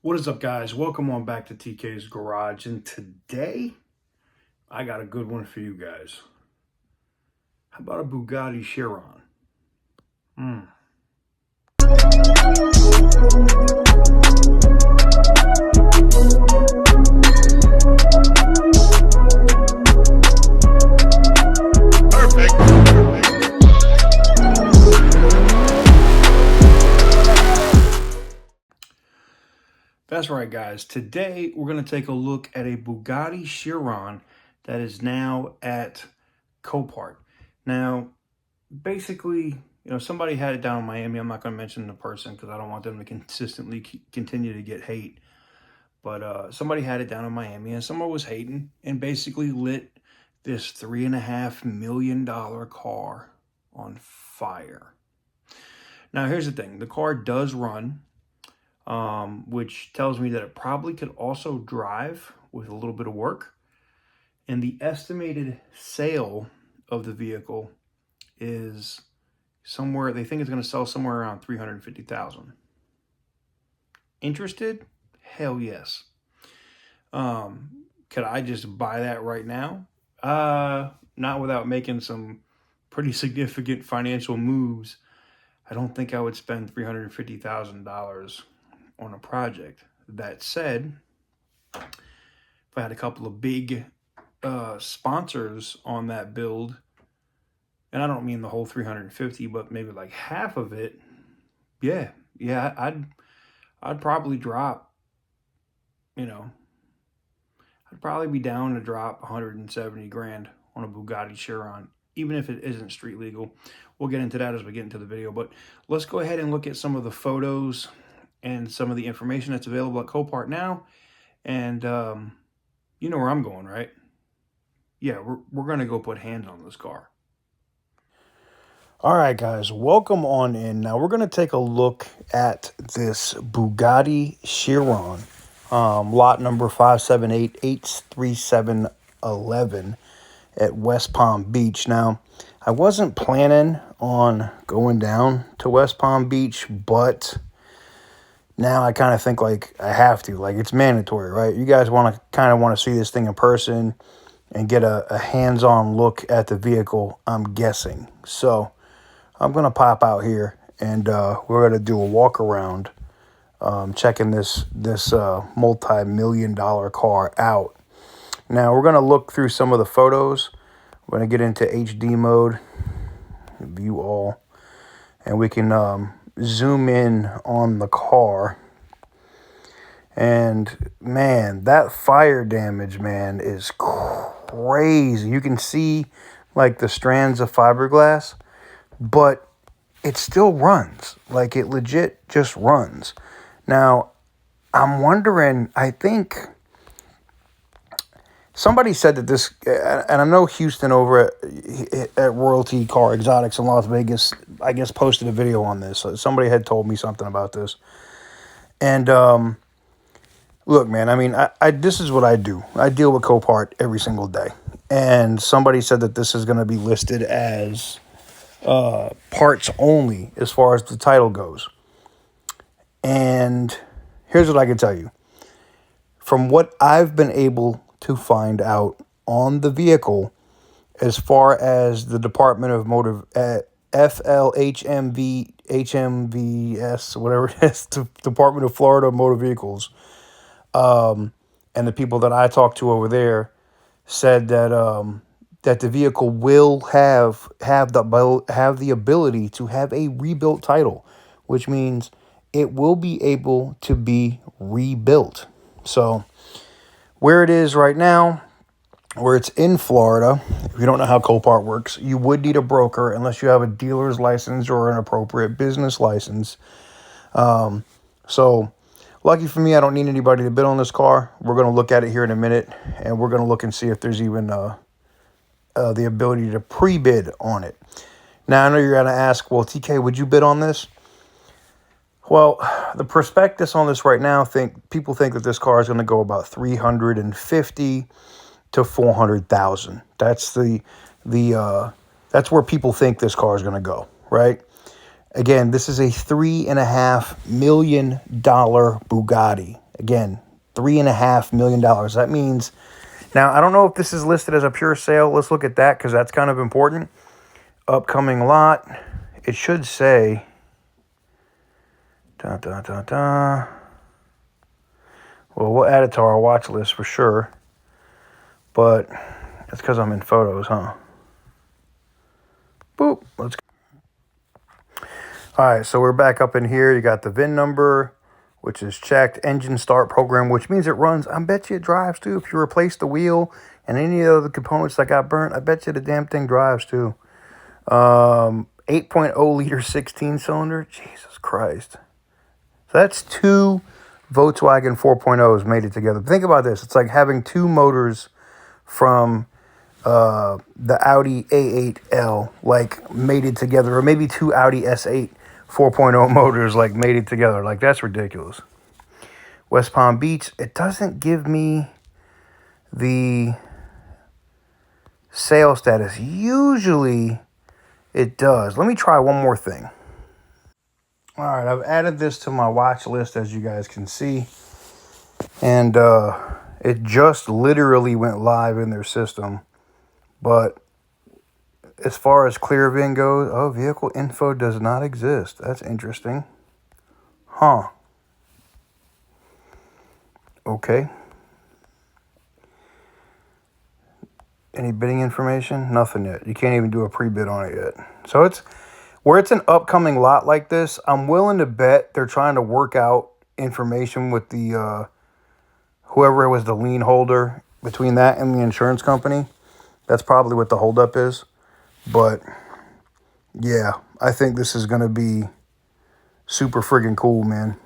What is up, guys? Welcome on back to TK's Garage, and today I got a good one for you guys. How about a Bugatti Chiron? That's right, guys. Today we're going to take a look at a Bugatti Chiron that is now at Copart. Now, basically, somebody had it down in Miami. I'm not going to mention the person because I don't want them to consistently continue to get hate. But somebody had it down in Miami, and someone was hating and basically lit this $3.5 million car on fire. Now, here's the thing. The car does run. Which tells me that it probably could also drive with a little bit of work. And the estimated sale of the vehicle is somewhere, they think it's going to sell somewhere around $350,000. Interested? Hell yes. Could I just buy that right now? Not without making some pretty significant financial moves. I don't think I would spend $350,000 on a project. That said, if I had a couple of big sponsors on that build, and I don't mean the whole 350, but maybe like half of it, yeah, I'd probably drop, I'd probably be down to drop 170 grand on a Bugatti Chiron, even if it isn't street legal. We'll get into that as we get into the video, but let's go ahead and look at some of the photos and some of the information that's available at Copart now. And you know where I'm going, right? Yeah, we're going to go put hands on this car. All right, guys, welcome on in. Now we're going to take a look at this Bugatti Chiron, lot number 578-83711 at West Palm Beach. Now, I wasn't planning on going down to West Palm Beach, but now I kind of think like I have to, like it's mandatory, right? You guys want to see this thing in person and get a hands-on look at the vehicle, I'm guessing. So I'm going to pop out here and we're going to do a walk around, checking this multi-million-dollar car out. Now we're going to look through some of the photos. We're going to get into HD mode, view all, and we can zoom in on the car. And man, that fire damage, man, is crazy. You can see like the strands of fiberglass, but it still runs. Like it legit just runs. Now, I'm wondering, I think somebody said that this, and I know Houston over at Royalty Car Exotics in Las Vegas, I guess, posted a video on this. Somebody had told me something about this. And look, man, I mean, I this is what I do. I deal with Copart every single day. And somebody said that this is going to be listed as parts only as far as the title goes. And here's what I can tell you. From what I've been able to find out on the vehicle, as far as the Department of Motor, HMVS, whatever it is, the Department of Florida Motor Vehicles, and the people that I talked to over there said that that the vehicle will have the ability to have a rebuilt title, which means it will be able to be rebuilt. So where it is right now, where it's in Florida, if you don't know how Copart works, you would need a broker unless you have a dealer's license or an appropriate business license. So lucky for me, I don't need anybody to bid on this car. We're going to look at it here in a minute, and we're going to look and see if there's even the ability to pre-bid on it. Now, I know you're going to ask, well, TK, would you bid on this? Well, the prospectus on this right now, people think that this car is going to go about $350,000 to $400,000. That's that's where people think this car is going to go, right? Again, this is a $3.5 million Bugatti. Again, $3.5 million. That means, now I don't know if this is listed as a pure sale. Let's look at that because that's kind of important. Upcoming lot. It should say, well, we'll add it to our watch list for sure. But that's because I'm in photos, huh? Boop. Let's. All right, so we're back up in here. You got the VIN number, which is checked. Engine start program, which means it runs. I bet you it drives too. If you replace the wheel and any of the other components that got burnt, I bet you the damn thing drives too. 8.0 liter 16 cylinder. Jesus Christ. So that's two Volkswagen 4.0s made it together. Think about this. It's like having two motors from the Audi A8L like mated together, or maybe two Audi S8 4.0 motors like mated together. Like, that's ridiculous. West Palm Beach. It doesn't give me the sale status. Usually it does. Let me try one more thing. All right, I've added this to my watch list, as you guys can see, and it just literally went live in their system. But as far as ClearVin goes, oh, vehicle info does not exist. That's interesting. Huh. Okay. Any bidding information? Nothing yet. You can't even do a pre-bid on it yet. So it's where it's an upcoming lot like this, I'm willing to bet they're trying to work out information with the whoever was the lien holder between that and the insurance company. That's probably what the holdup is. But yeah, I think this is going to be super friggin' cool, man.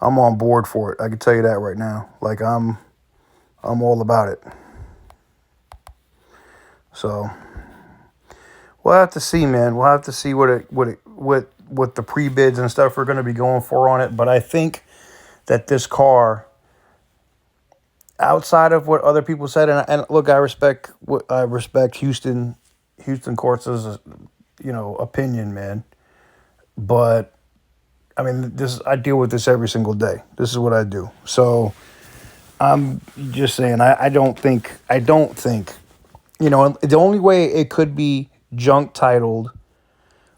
I'm on board for it. I can tell you that right now. Like, I'm all about it. So we'll have to see, man. We'll have to see what the pre-bids and stuff are going to be going for on it. But I think that this car, outside of what other people said, and look, I respect Houston Courts' opinion, man. But I mean, I deal with this every single day. This is what I do. So I'm just saying, I don't think, the only way it could be junk titled,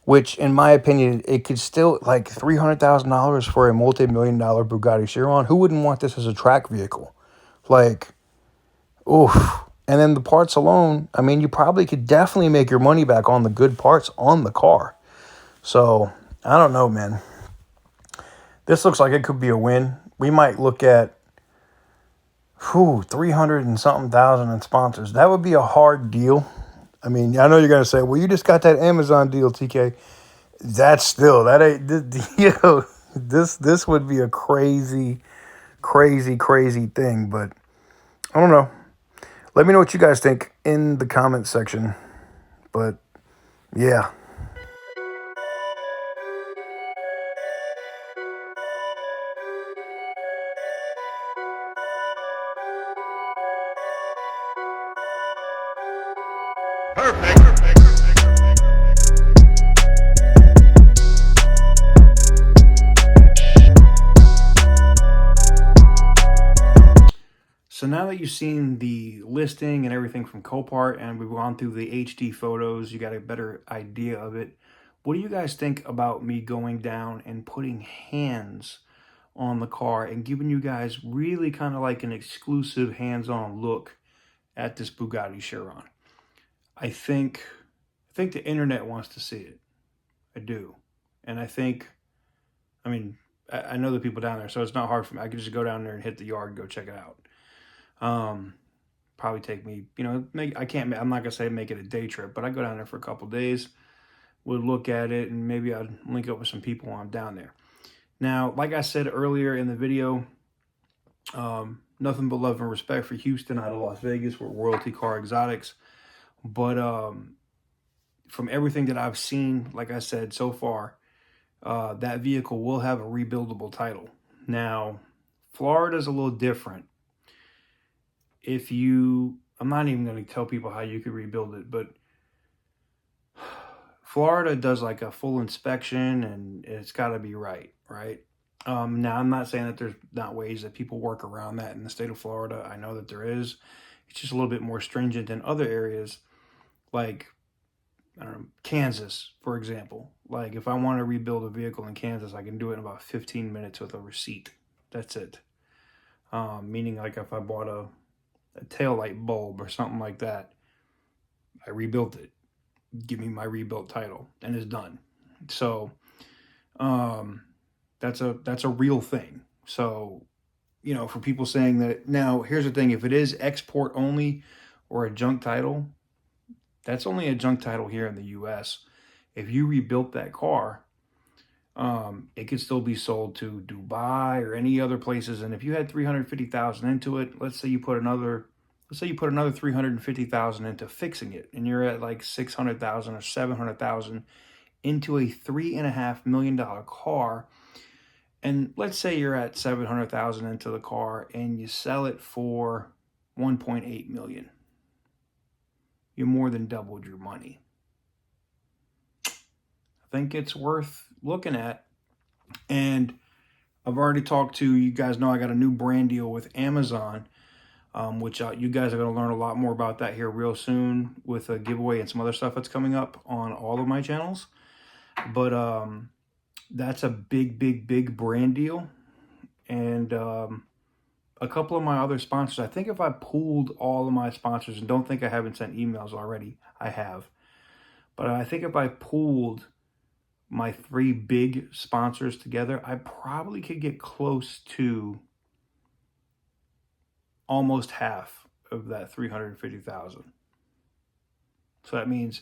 which in my opinion, it could still, like, $300,000 for a multi-million-dollar Bugatti Chiron. Who wouldn't want this as a track vehicle? Like, oof. And then the parts alone, I mean, you probably could definitely make your money back on the good parts on the car. So I don't know, man. This looks like it could be a win. We might look at 300 and something thousand in sponsors. That would be a hard deal. I mean, I know you're gonna say, well, you just got that Amazon deal, TK. That's still, that ain't, this would be a crazy thing. But I don't know. Let me know what you guys think in the comments section. But yeah. Perfect. So now that you've seen the listing and everything from Copart, and we've gone through the HD photos, you got a better idea of it. What do you guys think about me going down and putting hands on the car and giving you guys really kind of like an exclusive hands-on look at this Bugatti Chiron? I think the internet wants to see it. I do. And I mean, I know the people down there, so it's not hard for me. I can just go down there and hit the yard and go check it out. Probably take me, I'm not gonna say make it a day trip, but I go down there for a couple days. We'll look at it, and maybe I'll link up with some people while I'm down there. Now, like I said earlier in the video, nothing but love and respect for Houston out of Las Vegas. We're Royalty Car Exotics. But from everything that I've seen, like I said, so far, that vehicle will have a rebuildable title. Now, Florida's a little different. I'm not even going to tell people how you could rebuild it, but Florida does like a full inspection, and it's got to be right? Now, I'm not saying that there's not ways that people work around that in the state of Florida. I know that there is. It's just a little bit more stringent than other areas, like, I don't know, Kansas, for example. Like, if I want to rebuild a vehicle in Kansas, I can do it in about 15 minutes with a receipt. That's it. Meaning, like, if I bought a taillight bulb or something like that, I rebuilt it. Give me my rebuilt title, and it's done. So, um, that's a real thing. So, for people saying that, now here's the thing: if it is export only or a junk title, that's only a junk title here in the U.S. If you rebuilt that car, it could still be sold to Dubai or any other places. And if you had 350,000 into it, let's say you put another 350,000 into fixing it, and you're at like 600,000 or 700,000 into a $3.5 million car. And let's say you're at 700,000 into the car and you sell it for 1.8 million. You more than doubled your money. I think it's worth looking at. And I've already talked to you guys. Know I got a new brand deal with Amazon, which you guys are going to learn a lot more about that here real soon with a giveaway and some other stuff that's coming up on all of my channels. But that's a big brand deal. And a couple of my other sponsors, I think if I pooled all of my sponsors, and don't think I haven't sent emails already, I have. But I think if I pooled my 3 big sponsors together, I probably could get close to almost half of that 350,000. So that means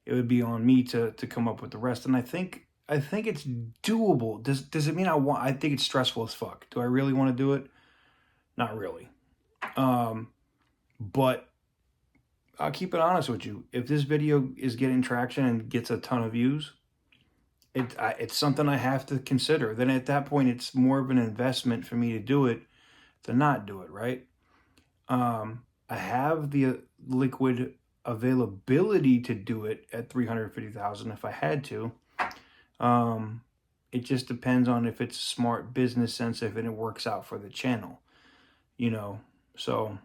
it would be on me to come up with the rest. And I think it's doable. Does it mean I think it's stressful as fuck. Do I really want to do it? Not really. But I'll keep it honest with you. If this video is getting traction and gets a ton of views, it's something I have to consider. Then at that point, it's more of an investment for me to do it than not do it, right? I have the liquid availability to do it at 350,000 if I had to. It just depends on if it's smart business sense, if it works out for the channel, so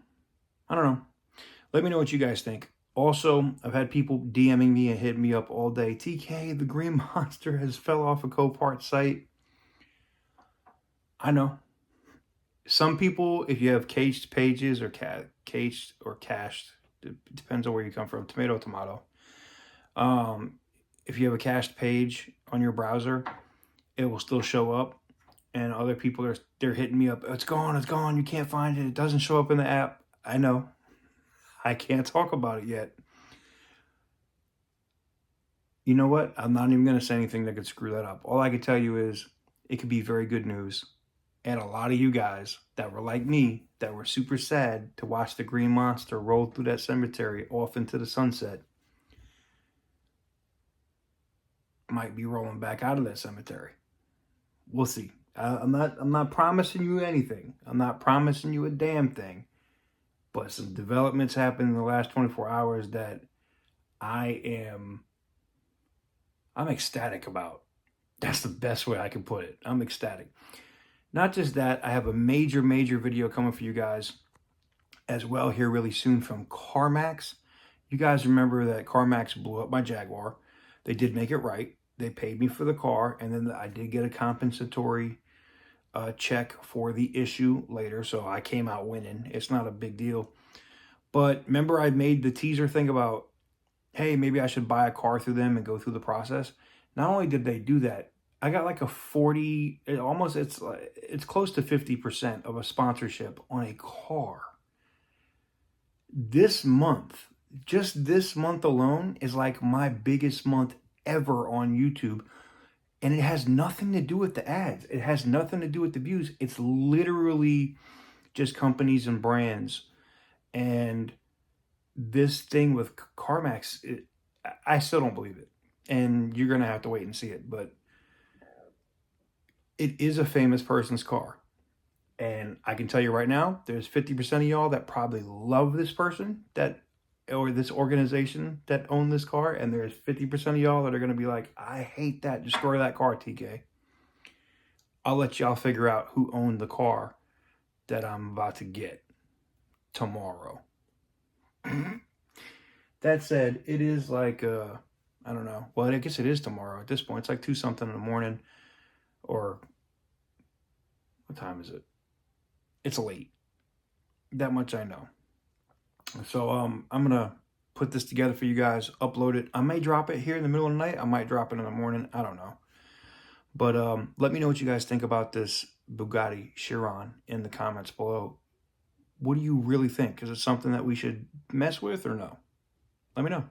I don't know. Let me know what you guys think. Also, I've had people DMing me and hitting me up all day. TK, the Green Monster has fell off a Copart site. I know. Some people, if you have caged pages or caged or cached, it depends on where you come from. Tomato. If you have a cached page on your browser, it will still show up. And other people they're hitting me up. It's gone. You can't find it. It doesn't show up in the app. I know. I can't talk about it yet. You know what? I'm not even going to say anything that could screw that up. All I can tell you is it could be very good news. And a lot of you guys that were like me, that were super sad to watch the Green Monster roll through that cemetery off into the sunset, might be rolling back out of that cemetery. We'll see. I'm not promising you anything. I'm not promising you a damn thing. But some developments happened in the last 24 hours that I'm ecstatic about. That's the best way I can put it. I'm ecstatic. Not just that, I have a major video coming for you guys as well here really soon from CarMax. You guys remember that CarMax blew up my Jaguar. They did make it right. They paid me for the car, and then I did get a compensatory check for the issue later, so I came out winning. It's not a big deal. But remember I made the teaser thing about, hey, maybe I should buy a car through them and go through the process. Not only did they do that, I got like a 40, it's close to 50% of a sponsorship on a car. This month, just this month alone, is like my biggest month ever on YouTube. And it has nothing to do with the ads. It has nothing to do with the views. It's literally just companies and brands. And this thing with CarMax, I still don't believe it. And you're going to have to wait and see it. But it is a famous person's car. And I can tell you right now, there's 50% of y'all that probably love this person or this organization that own this car, and there's 50% of y'all that are going to be like, I hate that, destroy that car, TK. I'll let y'all figure out who owned the car that I'm about to get tomorrow. That said, it is like, I don't know. Well, I guess it is tomorrow at this point. It's like 2 something in the morning, or what time is it? It's late. That much I know. So I'm gonna put this together for you guys, upload it. I may drop it here in the middle of the night. I might drop it in the morning. I don't know. But let me know what you guys think about this Bugatti Chiron in the comments below. What do you really think? Is it something that we should mess with or no? Let me know.